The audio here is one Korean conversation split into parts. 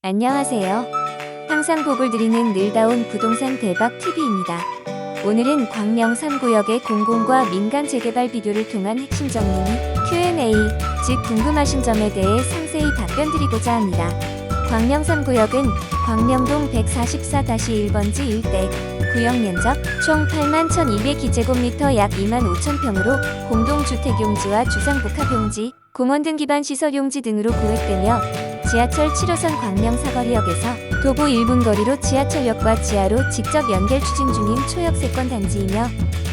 안녕하세요. 항상 복을 드리는 늘다운 부동산 대박 TV입니다. 오늘은 광명 3구역의 공공과 민간 재개발 비교를 통한 핵심 정리 및 Q&A, 즉 궁금하신 점에 대해 상세히 답변드리고자 합니다. 광명 3구역은 광명동 144-1번지 일대, 구역 면적 총 81,202제곱미터 약 25,000평으로 공동주택용지와 주상복합용지, 공원 등 기반 시설 용지 등으로 구획되며 지하철 7호선 광명 사거리역에서 도보 1분 거리로 지하철역과 지하로 직접 연결 추진 중인 초역세권 단지이며,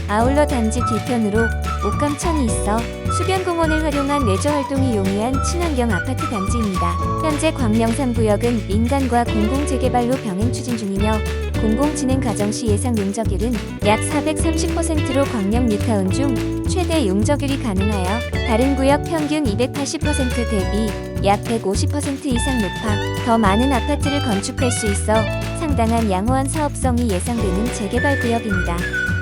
아울러 단지 뒤편으로 옥감천이 있어 수변공원을 활용한 레저 활동이 용이한 친환경 아파트 단지입니다. 현재 광명 3구역은 민간과 공공재개발로 병행 추진 중이며, 공공진행 과정 시 예상 용적률은 약 430%로 광명 뉴타운 중 최대 용적률이 가능하여 다른 구역 평균 280% 대비 약 150% 이상 높아 더 많은 아파트를 건축할 수 있어 상당한 양호한 사업성이 예상되는 재개발 구역입니다.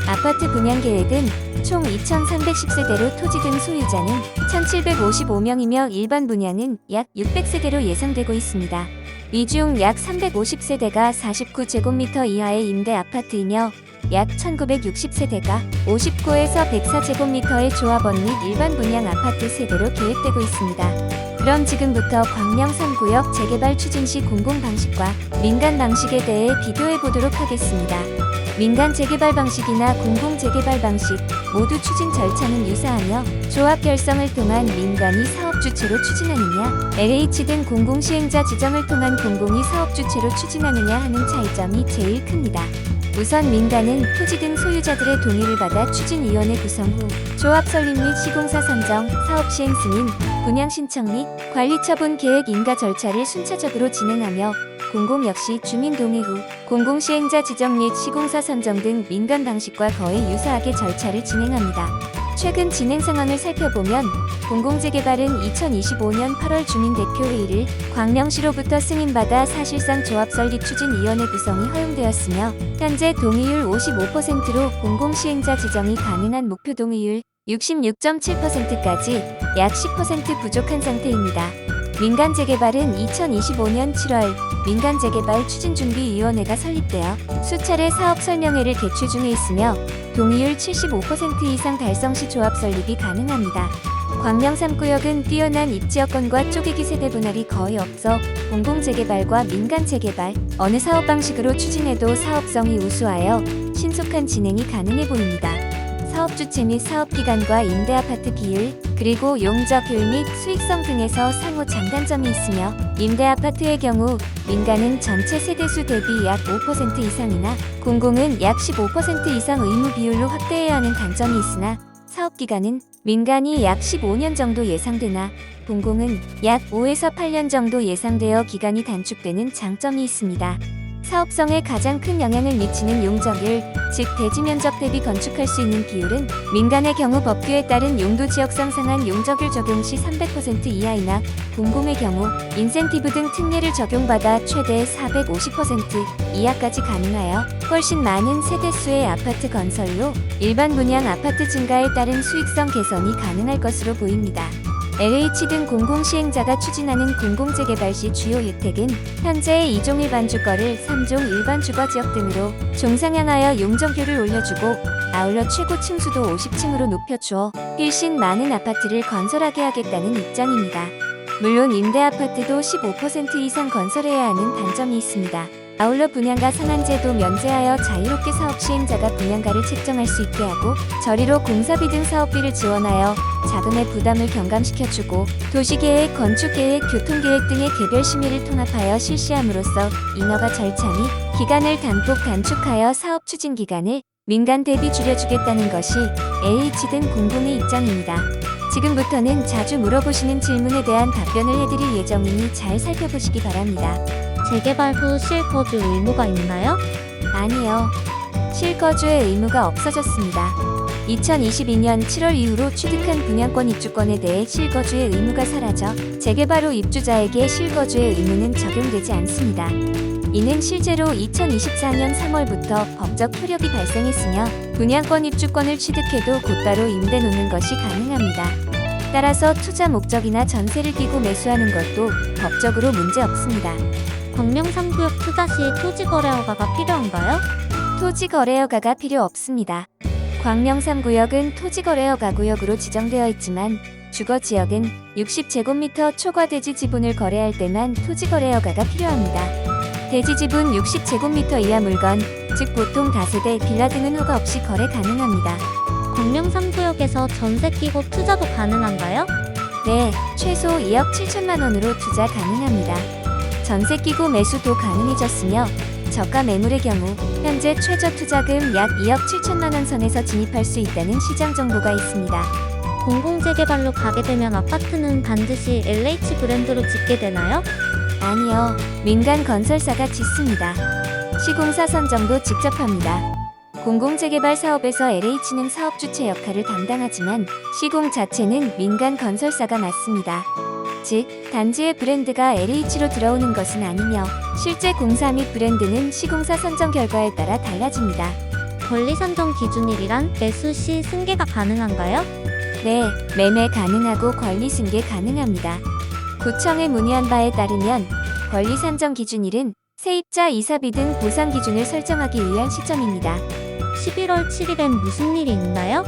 아파트 분양 계획은 총 2,310세대로 토지 등 소유자는 1,755명이며 일반 분양은 약 600세대로 예상되고 있습니다. 이 중 약 350세대가 49제곱미터 이하의 임대 아파트이며 약 1,960세대가 59에서 104제곱미터의 조합원 및 일반 분양 아파트 세대로 계획되고 있습니다. 그럼 지금부터 광명 3구역 재개발 추진 시 공공 방식과 민간 방식에 대해 비교해 보도록 하겠습니다. 민간 재개발 방식이나 공공 재개발 방식 모두 추진 절차는 유사하며 조합 결성을 통한 민간이 사업 주체로 추진하느냐, LH 등 공공 시행자 지정을 통한 공공이 사업 주체로 추진하느냐 하는 차이점이 제일 큽니다. 우선 민간은 토지 등 소유자들의 동의를 받아 추진위원회 구성 후 조합 설립 및 시공사 선정, 사업 시행 승인, 분양 신청 및 관리 처분 계획 인가 절차를 순차적으로 진행하며, 공공 역시 주민 동의 후 공공 시행자 지정 및 시공사 선정 등 민간 방식과 거의 유사하게 절차를 진행합니다. 최근 진행 상황을 살펴보면 공공재개발은 2025년 8월 주민대표회의를 광명시로부터 승인받아 사실상 조합 설립 추진위원회 구성이 허용되었으며, 현재 동의율 55%로 공공시행자 지정이 가능한 목표 동의율 66.7%까지 약 10% 부족한 상태입니다. 민간 재개발은 2025년 7월 민간재개발 추진준비위원회가 설립되어 수차례 사업 설명회를 개최 중에 있으며, 동의율 75% 이상 달성 시 조합 설립이 가능합니다. 광명 3구역은 뛰어난 입지 여건과 쪼개기 세대 분할이 거의 없어 공공재개발과 민간재개발 어느 사업 방식으로 추진해도 사업성이 우수하여 신속한 진행이 가능해 보입니다. 사업 주체 및 사업 기간과 임대 아파트 비율, 그리고 용적률 및 수익성 등에서 상호 장단점이 있으며, 임대 아파트의 경우 민간은 전체 세대수 대비 약 5% 이상이나 공공은 약 15% 이상 의무 비율로 확대해야 하는 단점이 있으나, 사업 기간은 민간이 약 15년 정도 예상되나 공공은 약 5에서 8년 정도 예상되어 기간이 단축되는 장점이 있습니다. 사업성에 가장 큰 영향을 미치는 용적률, 즉 대지 면적 대비 건축할 수 있는 비율은 민간의 경우 법규에 따른 용도 지역상 상한 용적률 적용 시 300% 이하이나, 공공의 경우 인센티브 등 특례를 적용받아 최대 450% 이하까지 가능하여 훨씬 많은 세대수의 아파트 건설로 일반 분양 아파트 증가에 따른 수익성 개선이 가능할 것으로 보입니다. LH 등 공공시행자가 추진하는 공공재개발 시 주요 혜택은 현재의 2종 일반 주거를 3종 일반 주거지역 등으로 종상향하여 용적률을 올려주고, 아울러 최고 층수도 50층으로 높여주어 훨씬 많은 아파트를 건설하게 하겠다는 입장입니다. 물론 임대 아파트도 15% 이상 건설해야 하는 단점이 있습니다. 아울러 분양가 상한제도 면제하여 자유롭게 사업 시행자가 분양가를 책정할 수 있게 하고, 저리로 공사비 등 사업비를 지원하여 자금의 부담을 경감시켜주고, 도시계획, 건축계획, 교통계획 등의 개별 심의를 통합하여 실시함으로써 인허가 절차 및 기간을 단폭 단축하여 사업 추진 기간을 민간 대비 줄여주겠다는 것이 LH 등 공공의 입장입니다. 지금부터는 자주 물어보시는 질문에 대한 답변을 해드릴 예정이니 잘 살펴보시기 바랍니다. 재개발 후 실거주 의무가 있나요? 아니요. 실거주의 의무가 없어졌습니다. 2022년 7월 이후로 취득한 분양권 입주권에 대해 실거주의 의무가 사라져 재개발 후 입주자에게 실거주의 의무는 적용되지 않습니다. 이는 실제로 2024년 3월부터 법적 효력이 발생했으며, 분양권 입주권을 취득해도 곧바로 임대 놓는 것이 가능합니다. 따라서 투자 목적이나 전세를 끼고 매수하는 것도 법적으로 문제 없습니다. 광명 3구역 투자 시 토지거래허가가 필요한가요? 토지거래허가가 필요 없습니다. 광명 3구역은 토지거래허가 구역으로 지정되어 있지만 주거지역은 60제곱미터 초과 대지 지분을 거래할 때만 토지거래허가가 필요합니다. 대지 지분 60제곱미터 이하 물건, 즉 보통 다세대, 빌라 등은 허가 없이 거래 가능합니다. 광명 3구역에서 전세 끼고 투자도 가능한가요? 네, 최소 2억 7천만 원으로 투자 가능합니다. 전세 끼고 매수도 가능해졌으며 저가 매물의 경우 현재 최저 투자금 약 2억 7천만 원 선에서 진입할 수 있다는 시장 정보가 있습니다. 공공재개발로 가게 되면 아파트는 반드시 LH 브랜드로 짓게 되나요? 아니요, 민간 건설사가 짓습니다. 시공사 선정도 직접 합니다. 공공재개발 사업에서 LH는 사업 주체 역할을 담당하지만 시공 자체는 민간 건설사가 맡습니다. 즉, 단지의 브랜드가 LH로 들어오는 것은 아니며 실제 공사 및 브랜드는 시공사 선정 결과에 따라 달라집니다. 권리 선정 기준일이란 매수 시 승계가 가능한가요? 네, 매매 가능하고 권리 승계 가능합니다. 구청에 문의한 바에 따르면 권리 산정 기준일은 세입자 이사비 등 보상 기준을 설정하기 위한 시점입니다. 11월 7일엔 무슨 일이 있나요?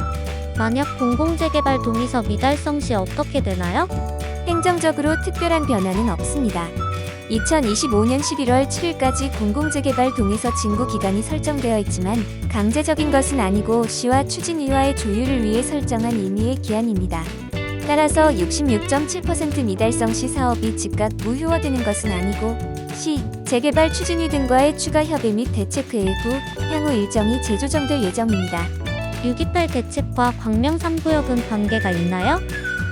만약 공공재개발 동의서 미달성 시 어떻게 되나요? 행정적으로 특별한 변화는 없습니다. 2025년 11월 7일까지 공공재개발 동의서 진구 기간이 설정되어 있지만 강제적인 것은 아니고 시와 추진위와의 조율을 위해 설정한 임의의 기한입니다. 따라서 66.7% 미달성 시 사업이 즉각 무효화되는 것은 아니고 시, 재개발 추진위 등과의 추가 협의 및 대책회의 후 향후 일정이 재조정될 예정입니다. 628 대책과 광명 3구역은 관계가 있나요?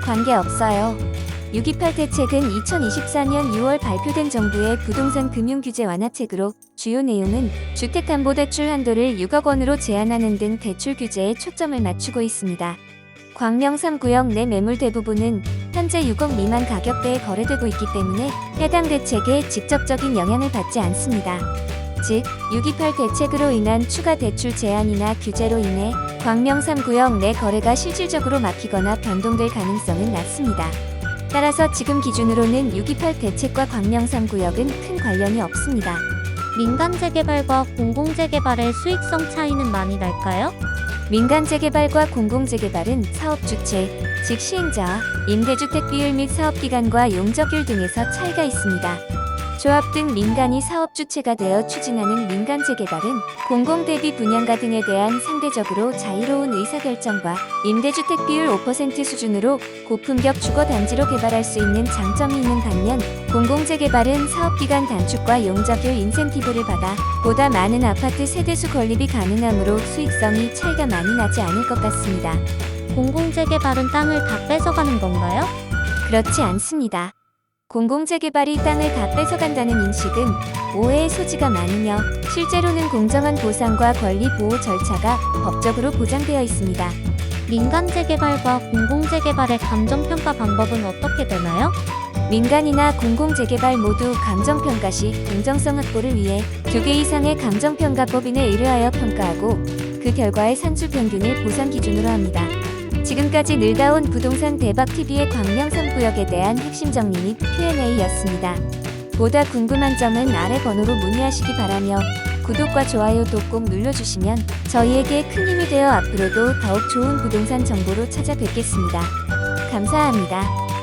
관계없어요. 628 대책은 2024년 6월 발표된 정부의 부동산 금융규제 완화책으로 주요 내용은 주택담보대출 한도를 6억 원으로 제한하는 등 대출 규제에 초점을 맞추고 있습니다. 광명 3구역 내 매물 대부분은 현재 6억 미만 가격대에 거래되고 있기 때문에 해당 대책에 직접적인 영향을 받지 않습니다. 즉, 628 대책으로 인한 추가 대출 제한이나 규제로 인해 광명 3구역 내 거래가 실질적으로 막히거나 변동될 가능성은 낮습니다. 따라서 지금 기준으로는 628 대책과 광명 3구역은 큰 관련이 없습니다. 민간 재개발과 공공재개발의 수익성 차이는 많이 날까요? 민간 재개발과 공공 재개발은 사업 주체, 즉 시행자와 임대주택 비율 및 사업 기간과 용적률 등에서 차이가 있습니다. 조합 등 민간이 사업 주체가 되어 추진하는 민간 재개발은 공공 대비 분양가 등에 대한 상대적으로 자유로운 의사결정과 임대주택 비율 5% 수준으로 고품격 주거단지로 개발할 수 있는 장점이 있는 반면 공공 재개발은 사업기간 단축과 용적률 인센티브를 받아 보다 많은 아파트 세대수 건립이 가능하므로 수익성이 차이가 많이 나지 않을 것 같습니다. 공공재개발은 땅을 다 뺏어가는 건가요? 그렇지 않습니다. 공공재개발이 땅을 다 뺏어간다는 인식은 오해의 소지가 많으며 실제로는 공정한 보상과 권리 보호 절차가 법적으로 보장되어 있습니다. 민간 재개발과 공공재개발의 감정평가 방법은 어떻게 되나요? 민간이나 공공재개발 모두 감정평가 시 공정성 확보를 위해 2개 이상의 감정평가법인에 의뢰하여 평가하고 그 결과의 산출평균을 보상 기준으로 합니다. 지금까지 늘다운 부동산 대박TV의 광명 3구역에 대한 핵심 정리 및 Q&A였습니다. 보다 궁금한 점은 아래 번호로 문의하시기 바라며 구독과 좋아요도 꼭 눌러주시면 저희에게 큰 힘이 되어 앞으로도 더욱 좋은 부동산 정보로 찾아뵙겠습니다. 감사합니다.